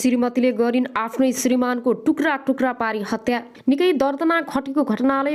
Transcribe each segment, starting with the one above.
श्रीमतीले गरिन् आफ्नै श्रीमानको टुक्रा टुक्रा पारी हत्या। निकै दर्दनाक घटेको घटनाले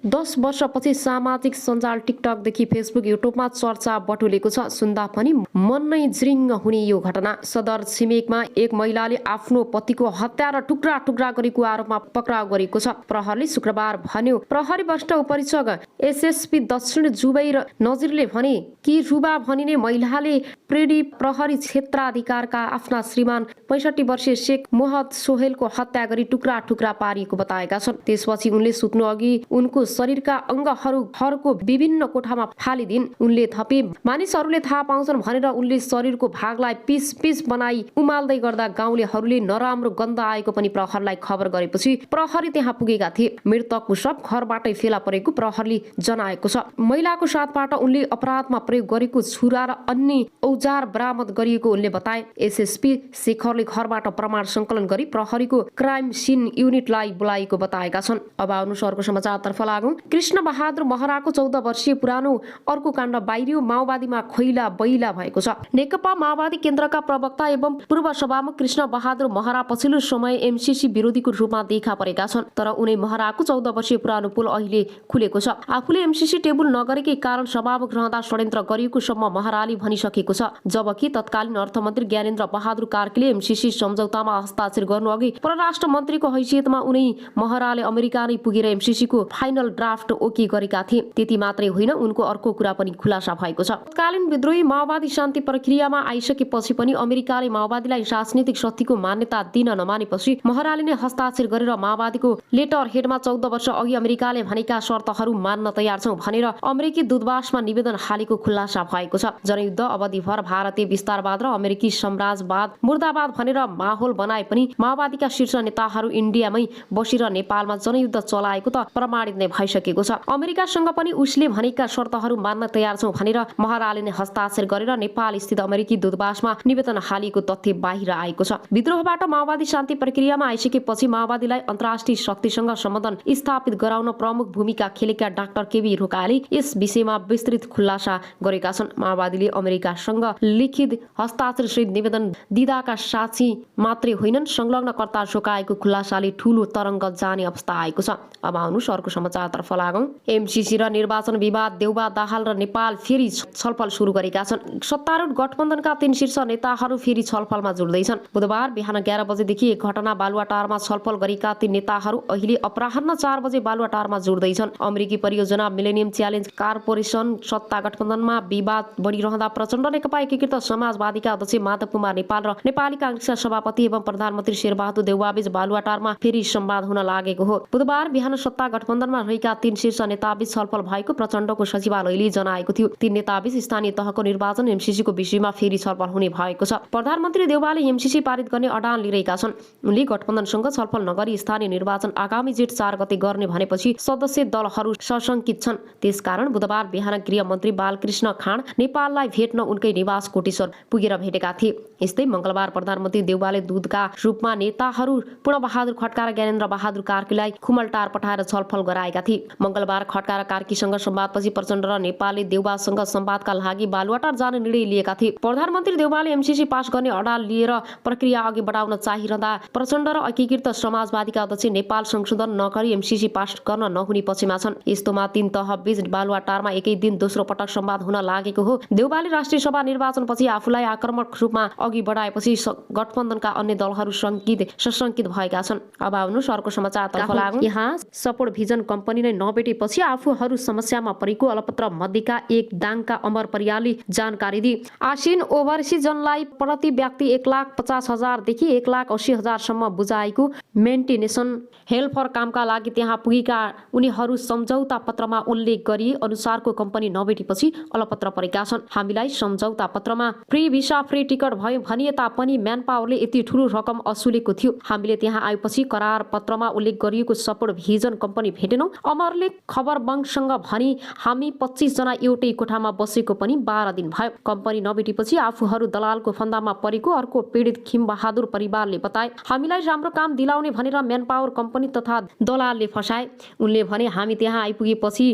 10 वर्षपछि सामाजिक सञ्जाल टिकटकदेखि फेसबुक युट्युबमा चर्चा बटुलेको छ। सुन्दा पनि मन नै ज्रिङ्ग हुने यो घटना सदर छिमेकमा एक महिलाले आफ्नो पतिको हत्या र टुक्रा टुक्रा गरेको आरोपमा पक्राउ गरेको छ। प्रहरीले शुक्रबार भन्यो। प्रहरी वरिष्ठ उपरीक्षक एसएसपी दक्षिण जुबैर नजिरले भने कि रुबा भनिने महिलाले प्रेडी प्रहरी क्षेत्राधिकारका आफ्ना श्रीमान 65 वर्षीय शेख मोहम्मद सोहेलको हत्या गरी टुक्रा टुक्रा पारिएको बताएका छन्। त्यसपछि उनले सुत्नु अघि उनको शरीरका अङ्गहरू घरको विभिन्न कोठामा फालिदिन्। उनले थपे मानिसहरूले थाहा पाउँछन् भनेर उनले शरीरको भागलाई पिस पिस बनाई उमाल्दै गर्दा गाउँलेहरूले नराम्रो गन्ध आएको पनि प्रहरीलाई खबर गरेपछि प्रहरी त्यहाँ पुगेका थिए। मृतकको शव घरबाटै फेला परेको प्रहरीले जनाएको छ। महिलाको साथबाट उनले अपराधमा प्रयोग गरेको छुरा र अन्य औजार बरामद गरिएको उनले बताए। एसएसपी शेखरले घरबाट प्रमाण सङ्कलन गरी प्रहरीको क्राइम सिन युनिटलाई बोलाएको बताएका छन्। अब आउनुहोस् अर्को समाचारतर्फ लागौँ। कृष्ण बहादुर महराको 14 वर्षीय पुरानो अर्को काण्ड बाहिरियो। माओवादीमा खैला बैला भएको छ। नेकपा माओवादी केन्द्रका प्रवक्ता एवं पूर्व सभामुख कृष्ण बहादुर महरा पछिल्लो समय एमसीसी विरोधीको रूपमा देखा परेका छन्। तर उनी महराको 14 वर्षीय पुरानो पुल अहिले खुलेको छ। आफूले एमसीसी टेबुल नगरेकै कारण सभामुख रहँदा षड्यन्त्र गरिएको सम्म महराले भनिसकेको छ। जबकि तत्कालीन अर्थमन्त्री ज्ञानेन्द्र बहादुर कार्कीले एमसीसी सम्झौतामा हस्ताक्षर गर्नु अघि परराष्ट्र मन्त्रीको हैसियतमा उनी महराले अमेरिका नै पुगेर एमसीसीको फाइनल ड्राफ्ट ओके गरेका थिए। त्यति मात्रै होइन, उनको अर्को कुरा पनि खुलासा भएको छ। तत्कालीन विद्रोही माओवादी शान्ति प्रक्रियामा आइसकेपछि पनि अमेरिकाले माओवादीलाई राजनीतिक शक्तिको मान्यता दिन नमानेपछि महराले नै हस्ताक्षर गरेर माओवादीको लेटर हेडमा 14 वर्ष अघि अमेरिकाले भनेका शर्तहरू मान्न तयार छौं भनेर अमेरिकी दूतावासमा निवेदन हालेको खुलासा भएको छ। जनयुद्ध अवधिभर भारतीय विस्तारवाद र अमेरिकी साम्राज्यवाद मुर्दाबाद भनेर माहौल बनाए पनि माओवादीका शीर्ष नेताहरू इन्डियामै बसेर नेपालमा जनयुद्ध चलाएको त प्रमाणित नै भइसकेको छ। अमेरिकासँग पनि उसले भनेका शर्तहरू मान्न तयार छौं भनेर महराले नै हस्ताक्षर गरेर नेपाल स्थित अमेरिकी दूतावासमा निवेदन हालेको तथ्य बाहिर आएको छ। विद्रोहबाट माओवादी शान्ति प्रक्रियामा आइसकेपछि माओवादीलाई अन्तर्राष्ट्रिय शक्तिसँग सम्बन्धन स्थापित गराउन प्रमुख भूमिका खेलेका डाक्टर केबी रोकाले यस विषयमा विस्तृत खुलासा गरेका छन्। माओवादीले अमेरिकासँग लिखित हस्ताक्षर सहित निवेदन दिदाका साक्षी मात्रै होइनन्, संलग्नकर्ता झोकाएको खुलासाले ठूलो तरङ्ग जाने अवस्था आएको छ। अब आउनुहोस् अर्को समाचारतर्फ लागौँ। एमसीसी र निर्वाचन विवाद देउबा दाहाल र नेपाल फेरि छलफल सुरु गरेका छन्। सत्तारूढ गठबन्धनका 3 शीर्ष नेताहरू फेरि छलफलमा जुट्दैछन्। बुधबार बिहान 11 बजेदेखि एक घटना बालुवाटारमा छलफल गरेका ती नेताहरू अहिले अपराह्न 4 बजे बालुवाटारमा जुट्दैछन्। अमेरिकी परियोजना मिलेनियम च्यालेन्ज कार्पोरेसन सत्ता गठबन्धनमा विवाद बढिरहँदा प्रचण्ड नेकपा एकीकृत समाजवादीका अध्यक्ष माधव कुमार नेपाल र नेपाली कांग्रेसका सभापति एवं प्रधानमन्त्री शेरबहादुर देउवाबीच बालुवाटारमा फेरि संवाद हुन लागेको हो। बुधबार बिहान सत्ता गठबन्धनमा रहेका 3 शीर्ष नेताबीच छलफल भएको प्रचण्डको सचिवालयले जनाएको थियो। 3 नेताबीच स्थानीय तहको निर्वाचन एमसीसीको विषयमा फेरि छलफल हुने भएको छ। प्रधानमन्त्री देउवाले एमसीसी पारित गर्ने अडान लिइरहेका छन्। उनले गठबन्धनसँग छलफल नगरी स्थानीय निर्वाचन आगामी जेठ 4 गते गर्ने भनेपछि सदस्य दलहरू सशंकित छन्। त्यसकारण बुधबार बिहान गृहमन्त्री बालकृष्ण खाँड नेपाललाई भेट्न उनकै निवास कोटेश्वर पुगेर भेटेका थिए। यस्तै मंगलबार प्रधानमन्त्री देउवाले दूतका रूपमा नेताहरू पूर्णबहादुर खड्का र ज्ञानेन्द्र बहादुर कार्कीलाई खुमलटार पठाएर छलफल गराएका थिए। मंगलबार खड्का र कार्कीसँग संवादपछि प्रचण्ड र नेपालले देउवासँग संवादका लागि बालुवाटार जाने निर्णय लिएका थिए। प्रधानमन्त्री देउवाले एमसीसी पास गर्ने अडान लिएर प्रक्रिया अघि बढाउन चाहिरहँदा प्रचण्ड र एकीकृत समाजवादीका अध्यक्ष नेपाल संशोधन नगरी एमसीसी पास गर्न नहुने पक्षमा छन्। यस्तोमा 3 तह बीच बालुवाटारमा एकै दिन दोस्रो पटक संवाद हुन लागेको हो। देउवाले राष्ट्रिय सभा निर्वाचनपछि आफूलाई आक्रामक रूपमा अघि बढाएपछि गठबन्धनका अन्य दलहरू सशंकित भएका छन्। अब आउनुहोस् अर्को समाचारतर्फ लागौँ। यहाँ सपोर्ट भिजन कम्पनी नै नभेटेपछि आफूहरू समस्यामा परेको अलपत्र मध्येका एक दाङका अमर परियारले जानकारी दिए। आसिन ओभरसिजनलाई प्रति व्यक्ति 1,50,000 देखि 1,80,000 सम्म बुझाएको मेन्टेनेसन हेल्पर कामका लागि त्यहाँ पुगेका उनीहरू सम्झौता पत्रमा उल्लेख गरी अनुसारको कम्पनी नभेटेपछि अलपत्र परेका छन्। हामीलाई सम्झौता पत्रमा फ्री भिसा फ्री टिकट भयो भनिए तापनि म्यान पावरले यति ठूलो रकम असुलेको थियो। हामीले त्यहाँ आएपछि करार पत्रमा उल्लेख गरिएको सपोर्ट भिजन कम्पनी भेटेनौं। अमरले खबर बङसँग भनी हामी 25 जना एउटै कोठामा बसेको पनि 12 दिन भयो। कम्पनी नभेटेपछि आफूहरू दलालको फन्दामा परेको अर्को पीडित खिमबहादुर परिवारले बताए। हामीलाई राम्रो काम दिलाउने भनेर म्यान पावर कम्पनी तथा दलालले फसाए। उनले भने हामी त्यहाँ आइपुगेपछि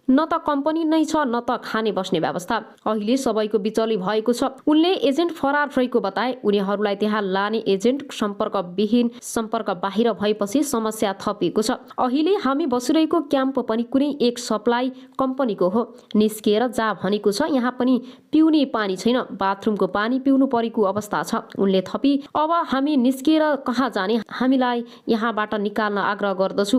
न त कम्पनी नै छ न त खाने बस्ने व्यवस्था। अहिले सबैको बिचली भएको छ। उनले एजेन्ट फरार रहेको बताए। उनीहरूलाई त्यहाँ लाने एजेन्ट सम्पर्क बाहिर भएपछि समस्या थपिएको छ। अहिले हामी बसिरहेको क्याम्प पनि कुनै एक सप्लाई कम्पनीको हो। निस्किएर जा भनेको छ। यहाँ पनि पिउने पानी छैन, बाथरुमको पानी पिउनु परेको अवस्था छ। उनले थपी, अब हामी निस्किएर कहाँ जाने, हामीलाई यहाँबाट निकाल्न आग्रह गर्दछु।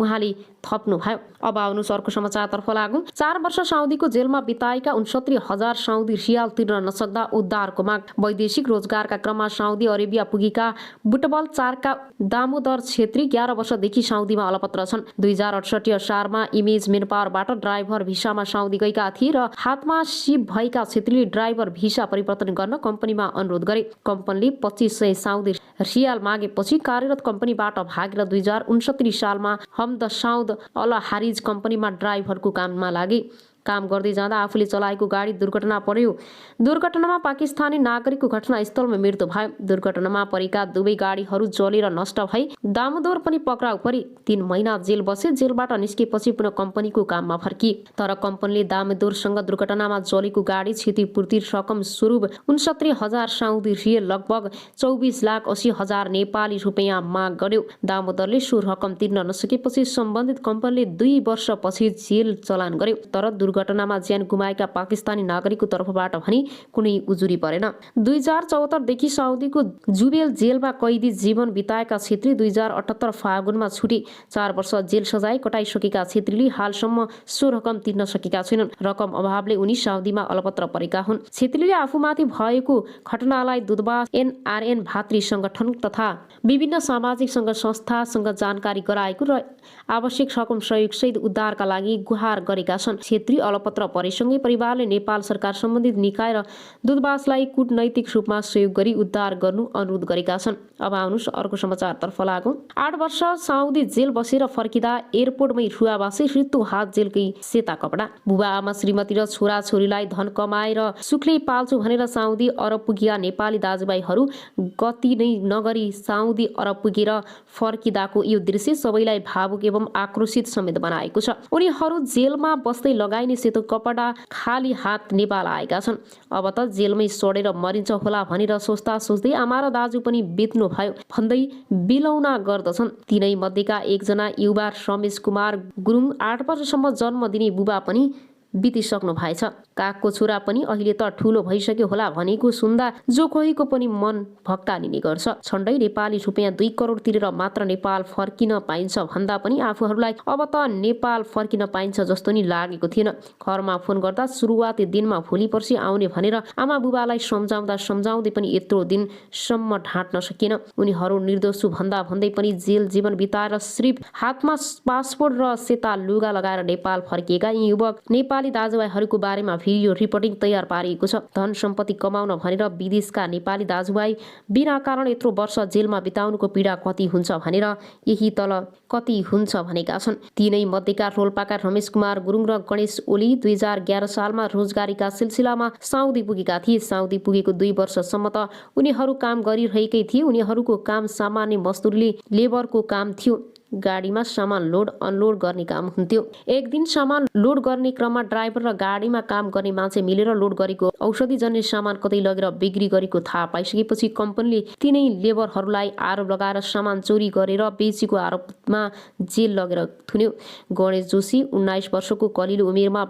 उहाँले थप्नुभयो। अब आउनुहोस् अर्को समाचारतर्फ लागौं। 4 वर्ष साउदीको जेलमा बिताएका 69,000 साउदी रियाल तिर्न नसक्दा उद्धारको माग। वैदेशिक रोजगारका क्रममा साउदी अरेबिया पुगेका बुटबल 4 का दामोदर छेत्री 11 वर्षदेखि साउदीमा अलपत्र छन्। 2068 सालमा इमेज मेनपावरबाट ड्राइभर भिसामा साउदी गएका थिए र हातमा सिप भएका छेत्रीले ड्राइभर भिसा परिवर्तन गर्न कम्पनीमा अनुरोध गरे। कम्पनीले 2500 साउदी रियाल मागेपछि कार्यरत कम्पनीबाट भागेर 2069 सालमा हमद साउद अल हारिज कम्पनीमा ड्राइभरको काममा लागे। काम गर्दै जाँदा आफूले चलाएको गाडी दुर्घटना पर्यो। दुर्घटनामा पाकिस्तानी नागरिकको घटनास्थलमा मृत्यु भयो। दुर्घटनामा परेका दुवै गाडीहरू जलेर नष्ट भए। दामोदर पनि पक्राउ परे। 3 महिना जेल बसे। जेलबाट निस्केपछि पुनः कम्पनीको काममा फर्किए। तर कम्पनीले दामोदरसँग दुर्घटनामा जलेको गाडी क्षतिपूर्ति रकम स्वरूप 69,000 साउदी रियाल लगभग 24,80,000 नेपाली रुपियाँ माग गर्यो। दामोदरले सो रकम तिर्न नसकेपछि सम्बन्धित कम्पनीले 2 वर्षपछि जेल चलान गर्यो। तर दुर्घटनामा ज्यान गुमाएका पाकिस्तानी नागरिकको तर्फबाट भने कुनै उजुरी परेन। 2074 देखि साउदीको जुबेल जेलमा कैदी जीवन बिताएका छेत्री 2078 फागुनमा छुटे। 4 वर्ष जेल सजाय कटाइसकेका छेत्रीले हालसम्म सो रकम तिर्न सकेका छैनन्। रकम अभावले उनी साउदीमा अलपत्र परेका हुन्। छेत्रीले आफूमाथि भएको घटनालाई दूतावास, एनआरएन भातृ संगठन तथा विभिन्न सामाजिक संस्थासँग जानकारी गराएको र आवश्यक रकम सहयोगसहित उद्धारका लागि गुहार गरेका छन्। छेत्री अलपत्र परेसँगै परिवारले नेपाल सरकार सम्बन्धित निकाय र दूतावासलाई कूटनैतिक रूपमा सहयोग गरी उद्धार गर्नु अनुरोध गरेका छन्। अब आउनुहोस् अर्को समाचारतर्फ लागौं। 8 वर्ष साउदी जेल बसेर फर्किँदा एयरपोर्टमै रुवाबासी, ऋतु हात जेलकै सेता कपडा। बुबा आमा, श्रीमती र छोरा छोरीलाई धन कमाएर सुखले पाल्छु भनेर साउदी अरब पुगेका नेपाली दाजुभाइहरू गति नै नगरी साउदी अरब पुगेर फर्किँदाको यो दृश्य सबैलाई भावुक एवं आक्रोशित समेत बनाएको छ। उनीहरू जेलमा बस्दै लगाइने सेतो कपडा खाली हात नेपाल आएका छन्। अब त जेलमै सडेर मरिन्छ होला भनेर सोच्दै आमा र दाजु पनि बित्नु भयो भन्दै बिलौना गर्दछन्। तिनै मध्येका एकजना युवा रमेश कुमार गुरुङ 8 वर्षसम्म जन्म दिने बुबा पनि बितिसक्नु भएछ। कागको छोरा पनि अहिले त ठुलो भइसक्यो होला भनेको सुन्दा जो कोहीको पनि मन भक्कालिने गर्छ। छन्डै नेपाली रुपियाँ 2 करोड तिरेर मात्र नेपाल फर्किन पाइन्छ भन्दा पनि आफूहरूलाई अब त नेपाल फर्किन पाइन्छ जस्तो नि लागेको थिएन। घरमा फोन गर्दा सुरुवाती दिनमा भोलि पर्सि आउने भनेर आमा बुबालाई सम्झाउँदै पनि यत्रो दिनसम्म ढाँट्न सकिएन। उनीहरू निर्दोष भन्दा भन्दै पनि जेल जीवन बिताएर सिर्फ हातमा पासपोर्ट र सेता लुगा लगाएर नेपाल फर्किएका यी युवक नेपाली दाजुभाइहरूको बारेमा भिडियो रिपोर्टिङ तयार पारिएको छ। धन सम्पत्ति कमाउन भनेर विदेशका नेपाली दाजुभाइ बिना कारण यत्रो वर्ष जेलमा बिताउनुको पीडा कति हुन्छ भनेर यही तल कति हुन्छ भनेका छन्। तीनै मध्येका रोल्पाका रमेश कुमार गुरुङ र गणेश ओली 2011 सालमा रोजगारीका सिलसिलामा साउदी पुगेका थिए। साउदी पुगेको 2 वर्षसम्म त उनीहरू काम गरिरहेकै थिए। उनीहरूको काम सामान्य मजदुरले लेबरको काम थियो। गाडीमा सामान लोड अनलोड गर्ने काम हुन्थ्यो। एक दिन सामान लोड गर्ने क्रममा ड्राइभर र गाडीमा काम गर्ने मान्छे मिलेर लोड गरेको औषधिजन्य सामान कतै लगेर बिक्री गरेको थाहा पाइसकेपछि कम्पनीले तिनै लेबरहरूलाई आरोप लगाएर सामान चोरी गरेर बेचेको आरोपमा जेल लगेर थुन्यो। गणेश जोशी 19 वर्षको कलिलो उमेरमा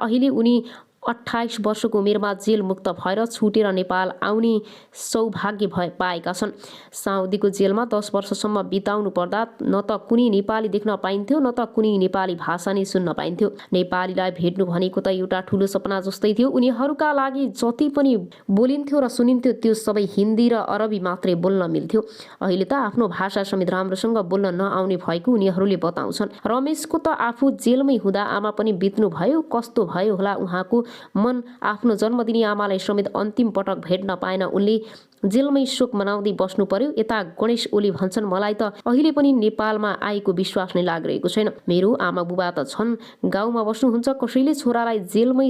अहिले उनी 28 वर्षको उमेरमा जेल मुक्त भएर छुटेर नेपाल आउने सौभाग्य पाएका छन्। साउदीको जेलमा 10 वर्षसम्म बिताउनु पर्दा न त कुनै नेपाली देख्न पाइन्थ्यो न त कुनै नेपाली भाषा नै सुन्न पाइन्थ्यो। नेपालीलाई भेट्नु भनेको त एउटा ठुलो सपना जस्तै थियो। उनीहरूका लागि जति पनि बोलिन्थ्यो र सुनिन्थ्यो त्यो सबै हिन्दी र अरबी मात्रै बोल्न मिल्थ्यो। अहिले त आफ्नो भाषा समेत राम्रोसँग बोल्न नआउने भएको उनीहरूले बताउँछन्। रमेशको त आफू जेलमै हुँदा आमा पनि बित्नु भयो। कस्तो भयो होला उहाँको मन। आफ्नो जन्मदिनी आमालाई समेत अन्तिम पटक भेट्न पाएन उनले। जेलमै शोक मनाउँदै बस्नु पर्यो। यता गणेश ओली भन्छन्, मलाई त अहिले पनि नेपालमा आएको विश्वास नै लागिरहेको छैन। मेरो आमा बुबा त छन्, गाउँमा बस्नुहुन्छ, कसैले छोरालाई जेलमै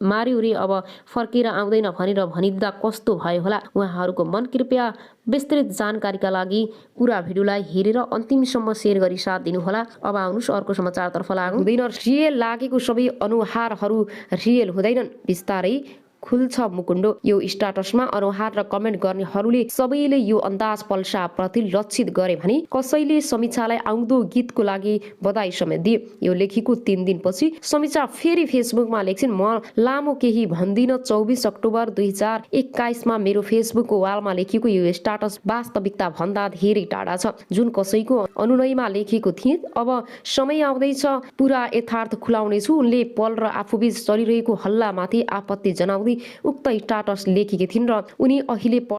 मार्यो रे, अब फर्केर आउँदैन भनेर भनिदिँदा कस्तो भयो होला। उहाँहरूको मन कृपया विस्तृत जानकारीका लागि पुरा भिडियोलाई हेरेर अन्तिमसम्म शेयर गरी साथ दिनुहोला। अब आउनुहोस् अर्को समाचारतर्फ लागौँ। हुँदैन रियल लागेको सबै अनुहारहरू रियल हुँदैनन्, बिस्तारै खुल्छ मुकुण्डो। यो स्टाटसमा अनुहार र कमेन्ट गर्नेहरूले सबैले यो अन्दाज पल्साप्रति लक्षित गरे भने कसैले समीक्षालाई आउँदो गीतको लागि बधाई समेत दिए। यो लेखीको 3 दिनपछि समीक्षा फेरि फेसबुकमा लेख्छिन्, म लामो केही भन्दिन। 24 अक्टोबर 2021 मा मेरो फेसबुकको वालमा लेखिएको यो स्टाटस वास्तविकता भन्दा धेरै टाढा छ, जुन कसैको अनुनयमा लेखेको थिएँ। अब समय आउँदैछ पुरा यथार्थ खुलाउनेछु। उनले पल र आफूबीच चलिरहेको हल्लामाथि आपत्ति जनाउँदै उक्त स्टाटस लेखेकी थिइन् र उनी अहिले